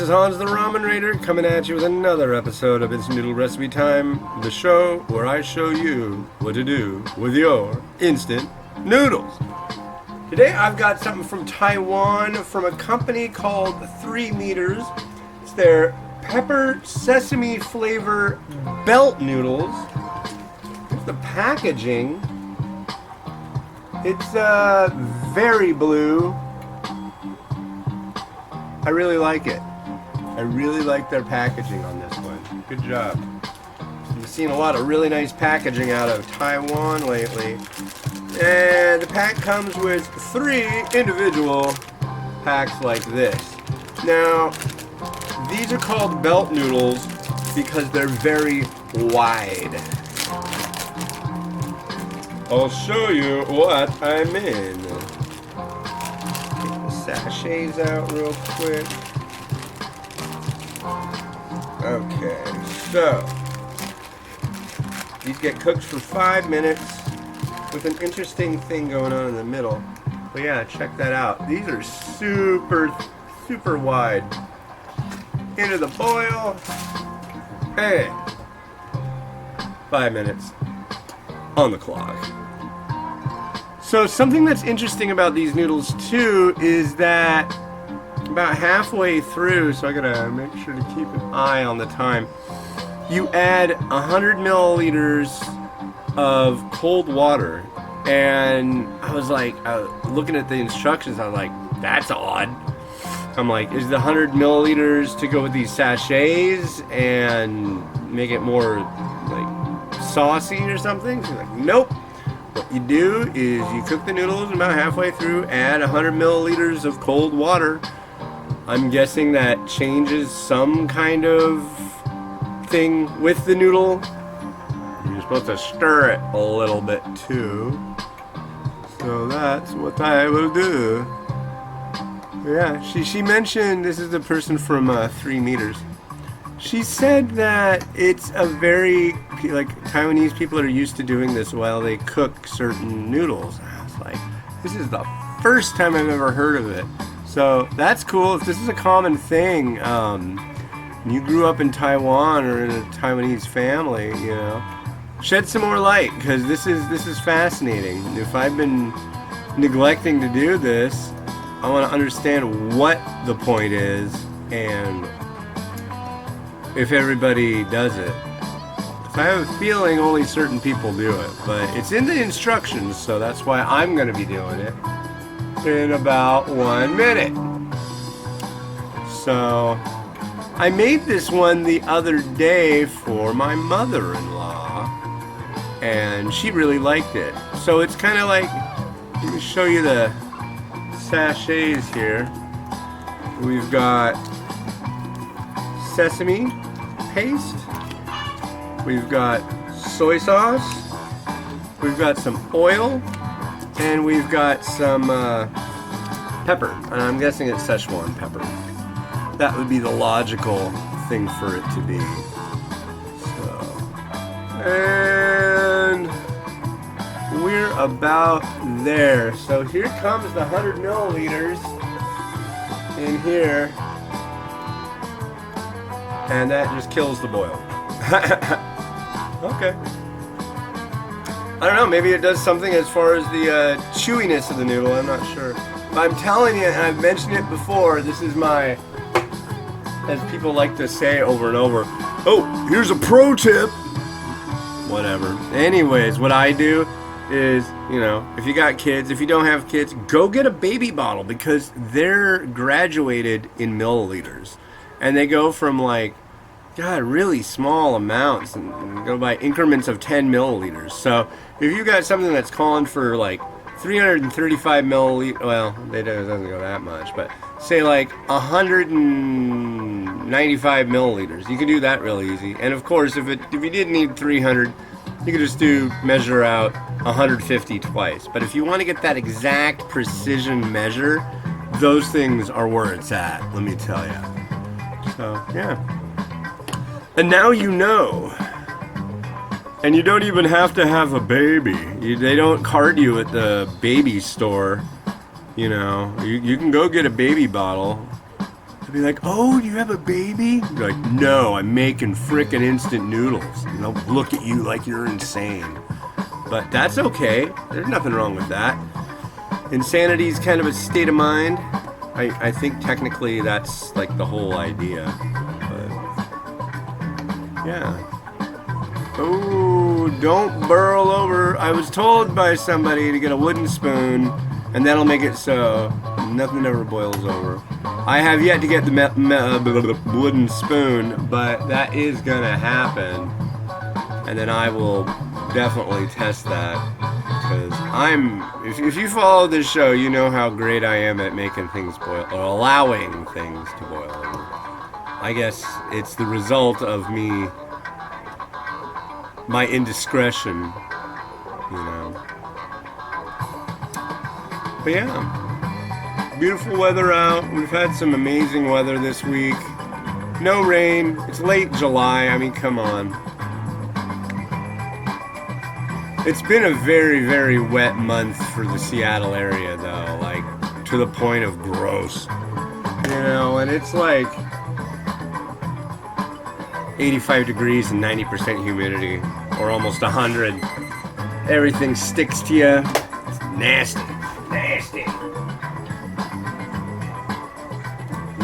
is Hans the Ramen Raider coming at you with another episode of Instant Noodle Recipe Time, the show where I show you what to do with your instant noodles. Today I've got something from Taiwan from a company called 3 Meters. It's their pepper sesame flavor belt noodles. Here's the packaging. It's very blue. I really like it. I really like their packaging on this one. Good job. I've seen a lot of really nice packaging out of Taiwan lately. And the pack comes with 3 individual packs like this. Now, these are called belt noodles because they're very wide. I'll show you what I mean. Sachets out real quick. Okay, so these get cooked for 5 minutes with an interesting thing going on in the middle. But yeah, check that out. These are super wide. Into the boil. Hey, 5 minutes on the clock. So something that's interesting about these noodles too is that about halfway through, so I gotta make sure to keep an eye on the time, you add 100 milliliters of cold water. And I was like, looking at the instructions, I was like, that's odd. I'm like, is the 100 milliliters to go with these sachets and make it more like saucy or something? She's like, nope. What you do is you cook the noodles and about halfway through, add 100 milliliters of cold water. I'm guessing that changes some kind of thing with the noodle. You're supposed to stir it a little bit too. So that's what I will do. Yeah, she mentioned, this is the person from 3 Meters. She said that it's a very, like, Taiwanese people are used to doing this while they cook certain noodles. And I was like, this is the first time I've ever heard of it. So that's cool. If this is a common thing, and you grew up in Taiwan or in a Taiwanese family, you know, shed some more light, because this is fascinating. If I've been neglecting to do this, I want to understand what the point is and if everybody does it. I have a feeling only certain people do it, but it's in the instructions, so that's why I'm going to be doing it in about 1 minute. So, I made this one the other day for my mother-in-law, and she really liked it. So it's kind of like, let me show you the sachets here. We've got sesame paste, we've got soy sauce, we've got some oil, and we've got some pepper, and I'm guessing it's Szechuan pepper. That would be the logical thing for it to be. So, and we're about there. So here comes the 100 milliliters in here. And that just kills the boil. Okay. I don't know, maybe it does something as far as the chewiness of the noodle, I'm not sure. But I'm telling you, and I've mentioned it before, this is my, as people like to say over and over, oh, here's a pro tip. Whatever. Anyways, what I do is, you know, if you got kids, if you don't have kids, go get a baby bottle, because they're graduated in milliliters. And they go from like, God, really small amounts and go by increments of 10 milliliters. So if you got something that's calling for like 335 milliliters, well, it doesn't go that much, but say like 195 milliliters, you can do that really easy. And of course, if you did need 300, you could just measure out 150 twice. But if you want to get that exact precision measure, those things are where it's at, let me tell you. So, yeah. And now you know. And you don't even have to have a baby. They don't cart you at the baby store. You know, you can go get a baby bottle I'd be like, oh, you have a baby? You'd be like, no, I'm making frickin' instant noodles. And they'll look at you like you're insane. But that's okay. There's nothing wrong with that. Insanity is kind of a state of mind. I think technically that's like the whole idea. But yeah. Oh, don't burl over. I was told by somebody to get a wooden spoon, and that'll make it so nothing ever boils over. I have yet to get the wooden spoon, but that is gonna happen, and then I will definitely test that, because if you follow this show, you know how great I am at making things boil, or allowing things to boil over. I guess it's the result of my indiscretion, you know. But yeah. Beautiful weather out. We've had some amazing weather this week. No rain. It's late July. I mean, come on. It's been a very, very wet month for the Seattle area, though. Like, to the point of gross. You know, and it's like 85 degrees and 90% humidity. Or almost 100. Everything sticks to you. It's nasty. Nasty.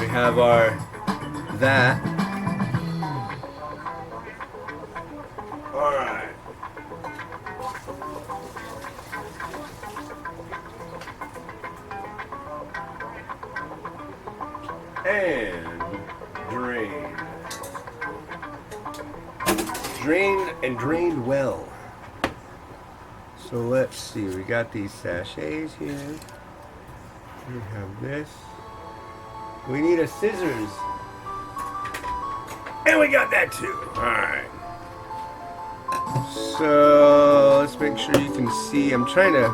We have our that. Alright. And drain. Drained and drained well. So let's see, we got these sachets here. We have this. We need a scissors. And we got that too. Alright. So let's make sure you can see. I'm trying to,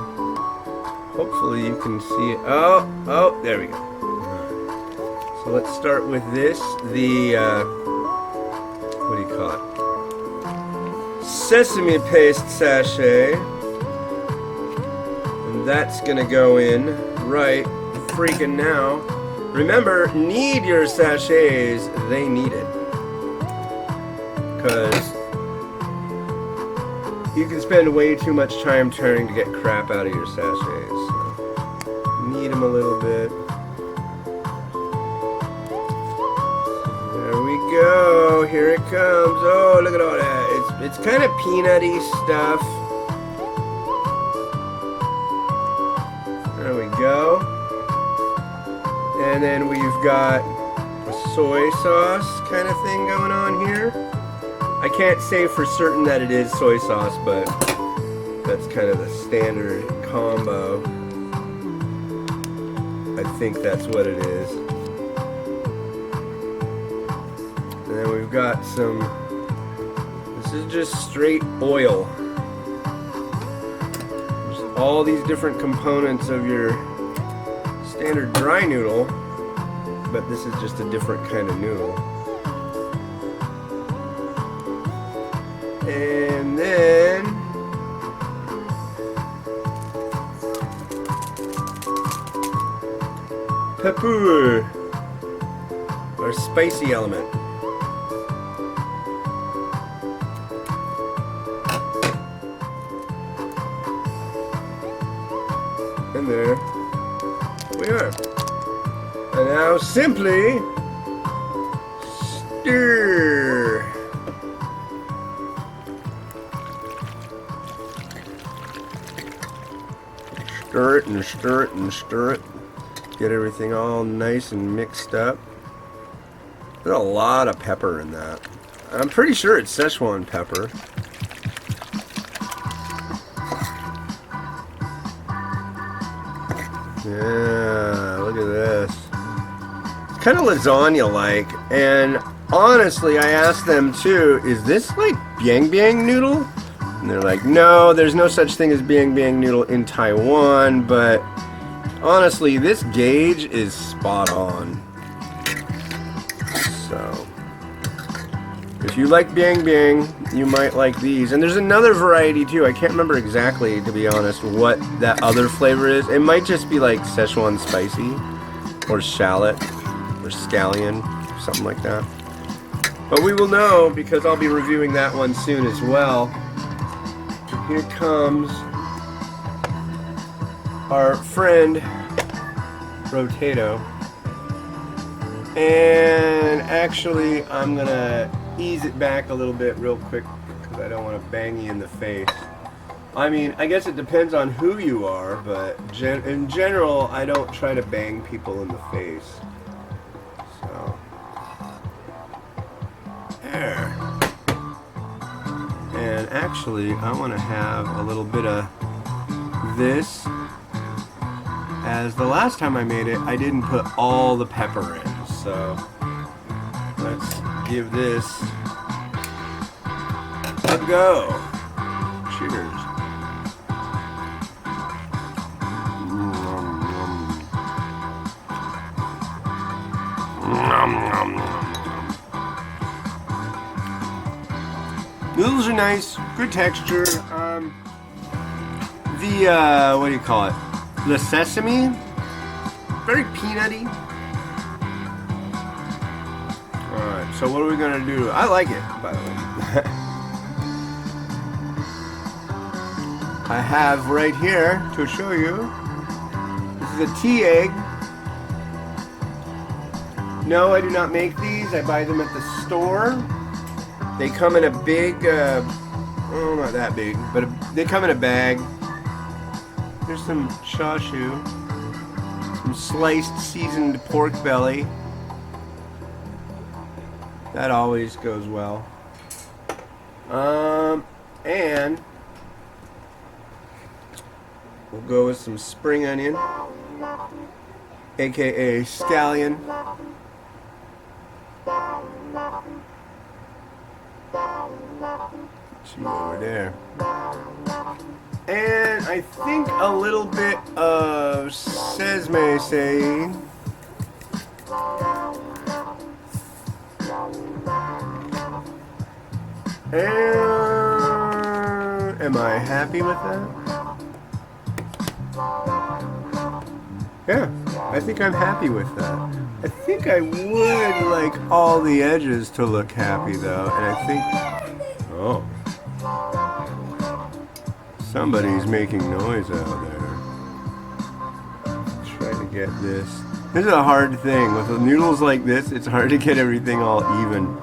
hopefully you can see it. Oh, there we go. Alright. So let's start with this. The, what do you call it? Sesame paste sachet. And that's gonna go in right freaking now. Remember, need your sachets. They need it. Because you can spend way too much time trying to get crap out of your sachets. So need them a little bit. There we go. Here it comes. Oh, look at all that. It's kind of peanutty stuff. There we go. And then we've got a soy sauce kind of thing going on here. I can't say for certain that it is soy sauce, but that's kind of the standard combo. I think that's what it is. And then we've got some, this is just straight oil. Just all these different components of your standard dry noodle, but this is just a different kind of noodle. And then pepper, our spicy element. And there we are. And now simply stir. Stir it and stir it and stir it. Get everything all nice and mixed up. There's a lot of pepper in that. I'm pretty sure it's Szechuan pepper. Yeah, look at this. It's kind of lasagna-like, and honestly, I asked them too, is this like biang biang noodle? And they're like, no, there's no such thing as biang biang noodle in Taiwan, but honestly, this gauge is spot on. So, if you like biang biang, you might like these. And there's another variety too. I can't remember exactly, to be honest, what that other flavor is. It might just be like Szechuan spicy or shallot or scallion, something like that. But we will know because I'll be reviewing that one soon as well. Here comes our friend Rotato. And actually, I'm gonna ease it back a little bit real quick because I don't want to bang you in the face. I mean, I guess it depends on who you are, but in general, I don't try to bang people in the face. So, there. And actually, I want to have a little bit of this. As the last time I made it, I didn't put all the pepper in. So, let's give this a go. Cheers. Noodles are nice, good texture. What do you call it? The sesame, very peanutty. Alright, so what are we gonna do? I like it, by the way. I have right here to show you. This is a tea egg. No, I do not make these. I buy them at the store. They come in a big, oh, not that big, but they come in a bag. There's some chashu, some sliced seasoned pork belly. That always goes well. And we'll go with some spring onion, aka scallion. See over there. And I think a little bit of sesame seed. And am I happy with that? Yeah, I think I'm happy with that. I think I would like all the edges to look happy though, and I think, oh, somebody's making noise out there. Try to get this. This is a hard thing. With the noodles like this, it's hard to get everything all even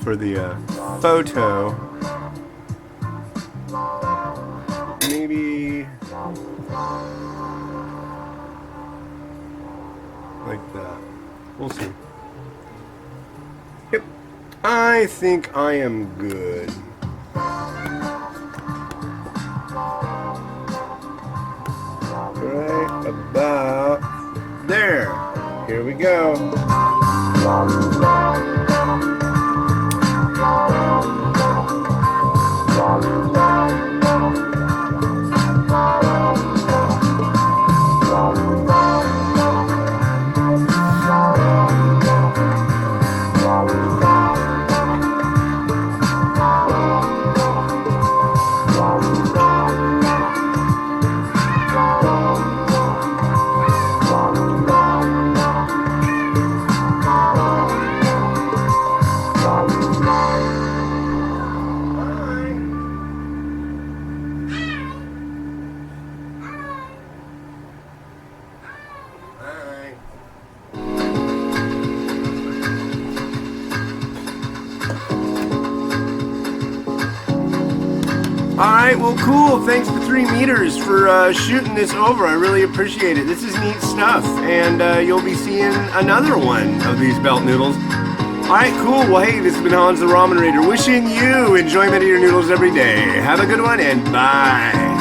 for the photo. Maybe like that. We'll see. Yep. I think I am good. Right about there. Here we go. Alright, well cool. Thanks to 3 meters for shooting this over. I really appreciate it. This is neat stuff. And you'll be seeing another one of these belt noodles. Alright, cool. Well, hey, this has been Hans the Ramen Raider wishing you enjoyment of your noodles every day. Have a good one and bye.